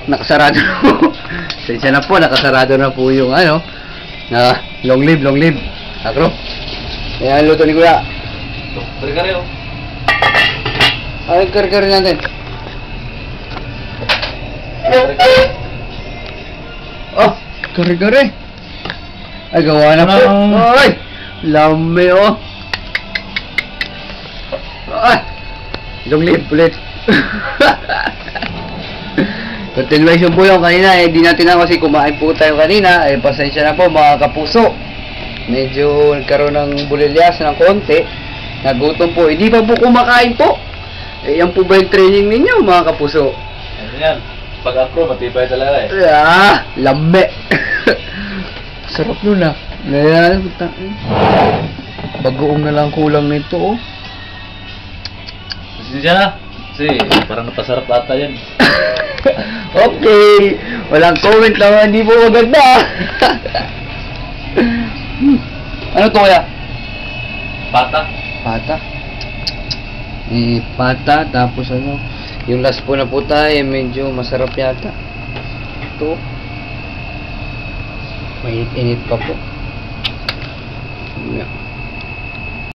nakasarado na po. Sensya na po, nakasarado na po yung ano, na long live, Akro. Ayan, luto ni Kuya. Kari-kari oh. Ay, kari-kari natin. Oh, kari-kari. Ay, gawa na po. Ay, lami oh. Ay, long live ulit. Continuation po yung kanina, di natin na kasi kumain po tayo kanina, pasensya na po mga kapuso. Medyo nagkaroon ng bulilyas ng konti, nagutom po, hindi pa po kumakain po. Yan po ba yung training ninyo mga kapuso? Yan, pag-afro, matibay talaga eh. Ah, lame. Sarap nun ah. Bagoong na lang kulang nito oh. Pasensya na. Kasi parang napasarap ata yan. Okay, walang comment lang, hindi po maganda. Ano to kaya? Pata. Pata. Pata, tapos ano, yung last po na po tayo, medyo masarap yata. Ito. Mainit-init pa po.